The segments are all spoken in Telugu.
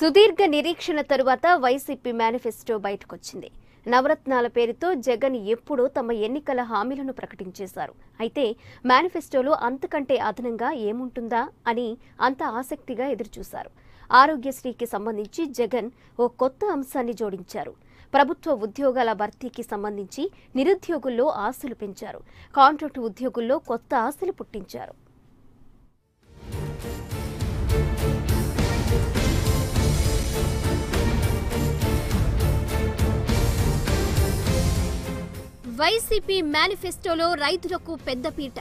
సుదీర్ఘ నిరీక్షణ తరువాత వైసీపీ మేనిఫెస్టో బయటకొచ్చింది. నవరత్నాల పేరుతో జగన్ ఎప్పుడూ తమ ఎన్నికల హామీలను ప్రకటించేశారు. అయితే మేనిఫెస్టోలో అంతకంటే అదనంగా ఏముంటుందా అని అంత ఆసక్తిగా ఎదురుచూశారు. ఆరోగ్యశ్రీకి సంబంధించి జగన్ ఓ కొత్త అంశాన్ని జోడించారు. ప్రభుత్వ ఉద్యోగాల భర్తీకి సంబంధించి నిరుద్యోగుల్లో ఆశలు పెంచారు. కాంట్రాక్టు ఉద్యోగుల్లో కొత్త ఆశలు పుట్టించారు. వైసీపీ మేనిఫెస్టోలో రైతులకు పెద్దపీట.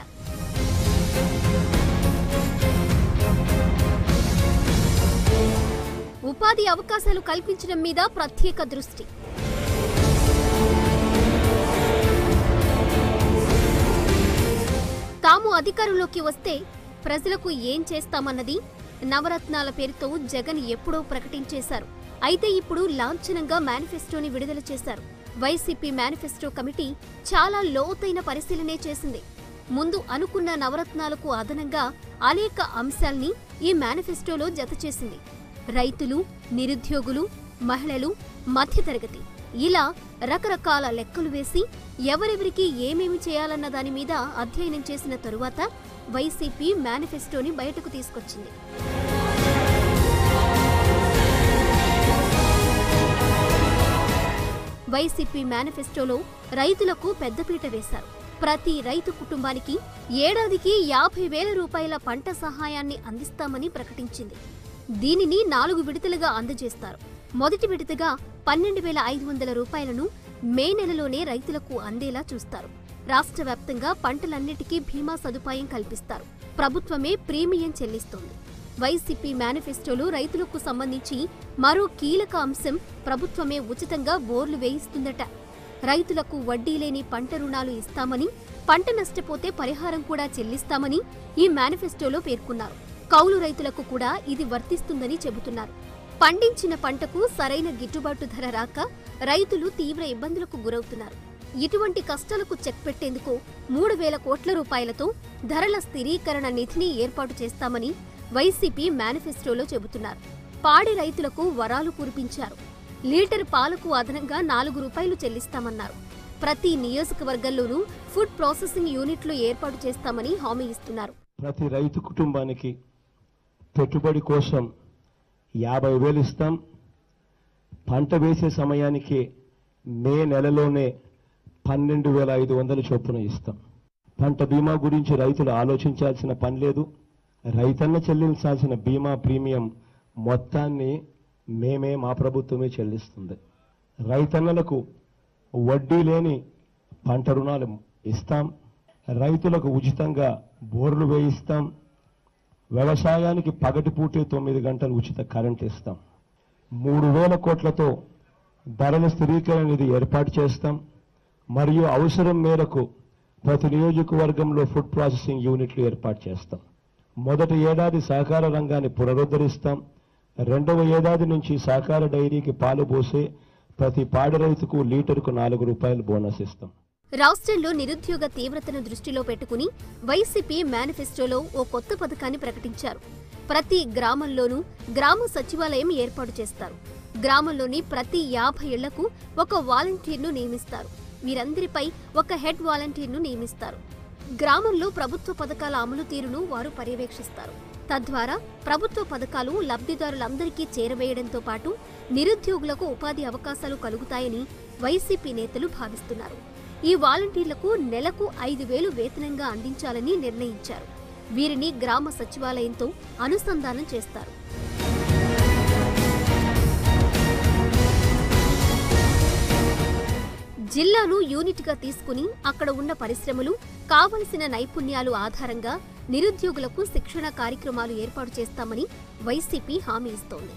ఉపాధి అవకాశాలు కల్పించడం మీద ప్రత్యేక దృష్టి. తాము అధికారంలోకి వస్తే ప్రజలకు ఏం చేస్తామన్నది నవరత్నాల పేరుతో జగన్ ఎప్పుడో ప్రకటించేశారు. అయితే ఇప్పుడు లాంఛనంగా మేనిఫెస్టోని విడుదల చేశారు. వైసీపీ మేనిఫెస్టో కమిటీ చాలా లోతైన పరిశీలనే చేసింది. ముందు అనుకున్న నవరత్నాలకు అదనంగా అనేక అంశాల్ని ఈ మేనిఫెస్టోలో జతచేసింది. రైతులు, నిరుద్యోగులు, మహిళలు, మధ్యతరగతి ఇలా రకరకాల లెక్కలు వేసి ఎవరెవరికి ఏమేమి చేయాలన్న దాని మీద అధ్యయనం చేసిన తరువాత వైసీపీ మేనిఫెస్టోని బయటకు తీసుకొచ్చింది. వైసీపీ మేనిఫెస్టోలో రైతులకు పెద్దపీట వేశారు. ప్రతి రైతు కుటుంబానికి ఏడాదికి 50,000 రూపాయల పంట సహాయాన్ని అందిస్తామని ప్రకటించింది. దీనిని 4 విడతలుగా అందజేస్తారు. మొదటి విడతగా 12,500 రూపాయలను మే నెలలోనే రైతులకు అందేలా చూస్తారు. రాష్ట్ర వ్యాప్తంగా పంటలన్నిటికీ బీమా సదుపాయం కల్పిస్తారు. ప్రభుత్వమే ప్రీమియం చెల్లిస్తోంది. వైసీపీ మేనిఫెస్టోలో రైతులకు సంబంధించి మరో కీలక అంశం ప్రభుత్వమే ఉచితంగా బోర్లు వేయిస్తుందట. రైతులకు వడ్డీ లేని పంట రుణాలు ఇస్తామని, పంట నష్టపోతే పరిహారం కూడా చెల్లిస్తామని ఈ మేనిఫెస్టోలో పేర్కొన్నారు. కౌలు రైతులకు కూడా ఇది వర్తిస్తుందని చెబుతున్నారు. పండించిన పంటకు సరైన గిట్టుబాటు ధర రాక రైతులు తీవ్ర ఇబ్బందులకు గురవుతున్నారు. ఇటువంటి కష్టాలకు చెక్ పెట్టేందుకు 3,000 కోట్ల రూపాయలతో ధరల స్థిరీకరణ నిధిని ఏర్పాటు చేస్తామని వైసీపీ మేనిఫెస్టోలో చెబుతున్నారు. పాడి రైతులకు వరాలు కురిపించారు. లీటర్ పాలకు అదనంగా 4 రూపాయలు చెల్లిస్తామన్నారు. ప్రతి నియోజకవర్గంలోనూ ఫుడ్ ప్రాసెసింగ్ యూనిట్లు ఏర్పాటు చేస్తామని హామీ ఇస్తున్నారు. ప్రతి రైతు కుటుంబానికి పెట్టుబడి కోసం 50,000 ఇస్తాం. పంట వేసే సమయానికి మే నెలలోనే 12,500 చొప్పున ఇస్తాం. పంట బీమా గురించి రైతులు ఆలోచించాల్సిన పని లేదు. రైతన్న చెల్లించాల్సిన బీమా ప్రీమియం మొత్తాన్ని మా ప్రభుత్వమే చెల్లిస్తుంది. రైతన్నలకు వడ్డీ లేని పంట రుణాలు ఇస్తాం. రైతులకు ఉచితంగా బోర్లు వేయిస్తాం. వ్యవసాయానికి పగటిపూటే 9 గంటలు ఉచిత కరెంట్ ఇస్తాం. 3,000 కోట్లతో ధరల స్థిరీకరణ నిధి ఏర్పాటు చేస్తాం. మరియు అవసరం మేరకు ప్రతి నియోజకవర్గంలో ఫుడ్ ప్రాసెసింగ్ యూనిట్లు ఏర్పాటు చేస్తాం. మొదటి ఏడాది సహకార రంగాన్ని పునరుద్ధరిస్తాం. రెండవ ఏడాది నుంచి సహకార డైరీకి పాలు పోసే ప్రతి పాడి రైతుకు లీటరుకు 4 రూపాయలు బోనస్ ఇస్తాం. రాష్ట్రంలో నిరుద్యోగ తీవ్రతను దృష్టిలో పెట్టుకుని వైసీపీ మేనిఫెస్టోలో ఓ కొత్త పథకాన్ని ప్రకటించారు. ప్రతి గ్రామంలోనూ గ్రామ సచివాలయం ఏర్పాటు చేస్తారు. గ్రామంలోని ప్రతి 50 ఇళ్లకు ఒక వాలంటీర్ను నియమిస్తారు. వీరందరిపై ఒక హెడ్ వాలంటీర్ను నియమిస్తారు. గ్రామంలో ప్రభుత్వ పథకాల అమలు తీరును వారు పర్యవేక్షిస్తారు. తద్వారా ప్రభుత్వ పథకాలు లబ్ధిదారులందరికీ చేరవేయడంతో పాటు నిరుద్యోగులకు ఉపాధి అవకాశాలు కలుగుతాయని వైసీపీ నేతలు భావిస్తున్నారు. ఈ వాలంటీర్లకు నెలకు 5,000 వేతనంగా అందించాలని నిర్ణయించారు. వీరిని గ్రామ సచివాలయంతో అనుసంధానం చేస్తారు. జిల్లాను యూనిట్గా తీసుకుని అక్కడ ఉన్న పరిశ్రమలు, కావలసిన నైపుణ్యాలు ఆధారంగా నిరుద్యోగులకు శిక్షణ కార్యక్రమాలు ఏర్పాటు చేస్తామని వైసీపీ హామీ ఇస్తోంది.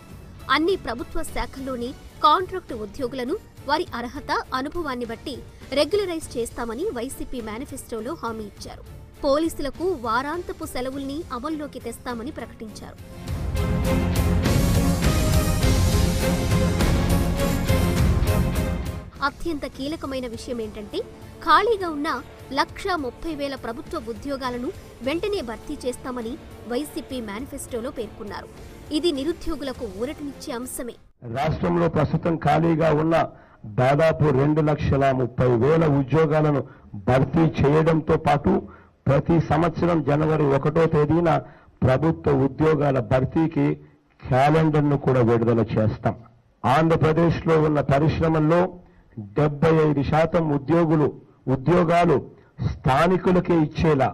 అన్ని ప్రభుత్వ శాఖల్లోని కాంట్రాక్టు ఉద్యోగులను వారి అర్హత, అనుభవాన్ని బట్టి రెగ్యులరైజ్ చేస్తామని వైసీపీ మేనిఫెస్టోలో హామీ ఇచ్చారు. పోలీసులకు వారాంతపు సెలవుల్ని అమల్లోకి తెస్తామని ప్రకటించారు. అత్యంత కీలకమైన విషయం ఏంటంటే ఖాళీగా ఉన్న 1,30,000 ప్రభుత్వ ఉద్యోగాలను వెంటనే భర్తీ చేస్తామని వైసీపీ మేనిఫెస్టోలో పేర్కొన్నారు. ఇది నిరుద్యోగులకు ఊరటనిచ్చే అంశమే. రాష్ట్రంలో ప్రస్తుతం ఖాళీగా ఉన్న దాదాపు 2,30,000 ఉద్యోగాలను భర్తీ చేయడంతో పాటు ప్రతి సంవత్సరం జనవరి 1వ తేదీన ప్రభుత్వ ఉద్యోగాల భర్తీకి క్యాలెండర్ను కూడా విడుదల చేస్తాం. ఆంధ్రప్రదేశ్లో ఉన్న పరిశ్రమల్లో 75% ఉద్యోగాలు స్థానికులకే ఇచ్చేలా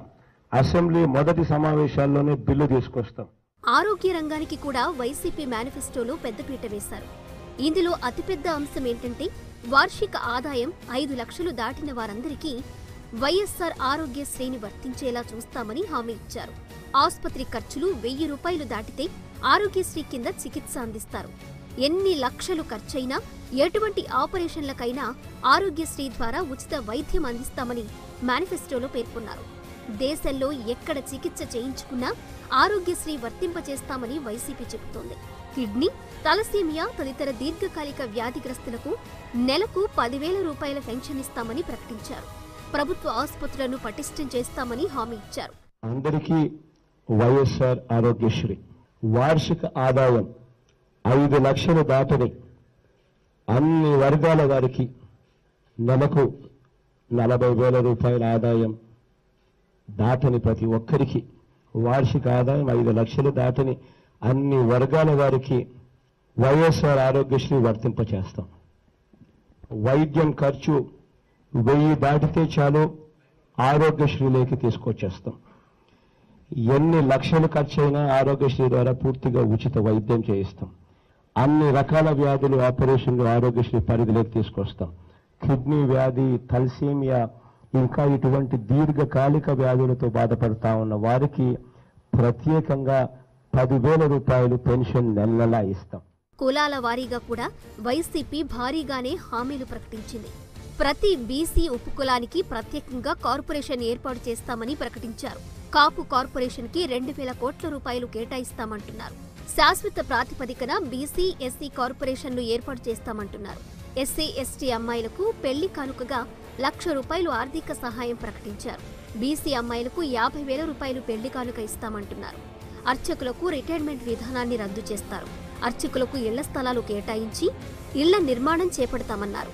అసెంబ్లీ మొదటి సమావేశాల్లోనే బిల్లు తీసుకొస్తాం. ఆరోగ్య రంగానికి కూడా వైసీపీ మేనిఫెస్టోలో పెద్దపీట వేశారు. ఇందులో అతిపెద్ద అంశం ఏంటంటే వార్షిక ఆదాయం 5 లక్షలు దాటిన వారందరికీ వైఎస్ఆర్ ఆరోగ్యశ్రీని వర్తించేలా చూస్తామని హామీ ఇచ్చారు. ఆసుపత్రి ఖర్చులు 1000 రూపాయలు దాటితే ఆరోగ్యశ్రీ కింద చికిత్స అందిస్తారు. ఎన్ని లక్షలు ఖర్చైనా ఎటువంటి ఆపరేషన్లకైనా ఆరోగ్యశ్రీ ద్వారా ఉచిత వైద్యం అందిస్తామని మేనిఫెస్టోలో పేర్కొన్నారు. దేశంలో ఎక్కడ చికిత్స చేయించుకున్నా ఆరోగ్యశ్రీ వర్తింపచేస్తామని వైసీపీ చెబుతోంది. కిడ్నీ, తలసేమియా తదితర దీర్ఘకాలిక వ్యాధిగ్రస్తులకు నెలకు 10,000 రూపాయల పెన్షన్ ఇస్తామని ప్రకటించారు. ప్రభుత్వ ఆసుపత్రులను పటిష్టం చేస్తామని హామీ ఇచ్చారు. అందరికీ వైఎస్ఆర్ ఆరోగ్యశ్రీ వార్షిక ఆదాయం 5 లక్షలు దాటని అన్ని వర్గాల వారికి నెలకు 40,000 రూపాయల ఆదాయం దాటని ప్రతి ఒక్కరికి వార్షిక ఆదాయం 5 లక్షలు దాటని అన్ని వర్గాల వారికి వైఎస్ఆర్ ఆరోగ్యశ్రీ వర్తింపచేస్తాం. వైద్యం ఖర్చు 1000 దాటితే చాలు ఆరోగ్యశ్రీలోకి తీసుకొచ్చేస్తాం. ఎన్ని లక్షలు ఖర్చైనా ఆరోగ్యశ్రీ ద్వారా పూర్తిగా ఉచిత వైద్యం చేయిస్తాం. అన్ని రకాల వ్యాధులు ఆపరేషన్లు ఆరోగ్యశ్రీ పరిధిలోకి తీసుకొస్తాం. కిడ్నీ వ్యాధి, తలసేమియా ఇంకా ఇటువంటి దీర్ఘకాలిక వ్యాధులతో బాధపడతా ఉన్న వారికి ప్రత్యేకంగా 10,000 రూపాయలు పెన్షన్ నెలలా ఇస్తాం. కులాల వారీగా కూడా వైసీపీ భారీగానే హామీలు ప్రకటించింది. ప్రతి బీసీ ఉపకులానికి ప్రత్యేకంగా కార్పొరేషన్ ఏర్పాటు చేస్తామని ప్రకటించారు. కాపు కార్పొరేషన్ కి 2,000 కోట్ల రూపాయలు కేటాయిస్తామంటున్నారు. శాశ్వత ప్రాతిపదికన బీసీ, ఎస్సీ కార్పొరేషన్లు ఏర్పాటు చేస్తామంటున్నారు. ఎస్సీ, ఎస్టీ అమ్మాయిలకు పెళ్లి కానుకగా 1,00,000 రూపాయలు ఆర్థిక సహాయం ప్రకటించారు. బీసీ అమ్మాయిలకు 50,000 రూపాయలు పెళ్లి కానుక ఇస్తామంటున్నారు. అర్చకులకు రిటైర్మెంట్ విధానాన్ని రద్దు చేస్తారు. అర్చకులకు ఇళ్ల స్థలాలు కేటాయించి ఇళ్ల నిర్మాణం చేపడతామన్నారు.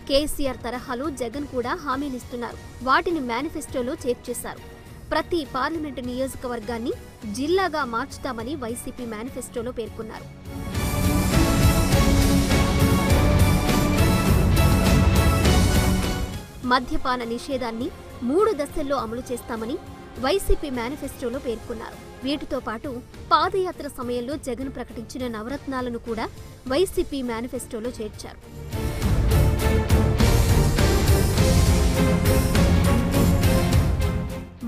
కేసీఆర్ తరహాలో జగన్ కూడా హామీలిస్తున్నారు. వాటిని మేనిఫెస్టోలో చేర్చేశారు. ప్రతి పార్లమెంటు నియోజకవర్గాన్ని జిల్లాగా మార్చుతామని వైసీపీ మేనిఫెస్టోలో పేర్కొన్నారు. మద్యపాన నిషేధాన్ని 3 దశల్లో అమలు చేస్తామని వైసీపీ మేనిఫెస్టోలో పేర్కొన్నారు. వీటితో పాటు పాదయాత్ర సమయంలో జగన్ ప్రకటించిన నవరత్నాలను కూడా వైసీపీ మేనిఫెస్టోలో చేర్చారు.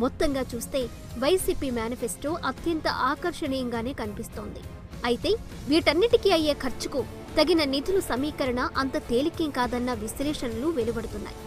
మొత్తంగా చూస్తే వైసీపీ మేనిఫెస్టో అత్యంత ఆకర్షణీయంగానే కనిపిస్తోంది. అయితే వీటన్నిటికీ అయ్యే ఖర్చుకు తగిన నిధులు సమీకరణ అంత తేలికేం కాదన్న విశ్లేషణలు వెలువడుతున్నాయి.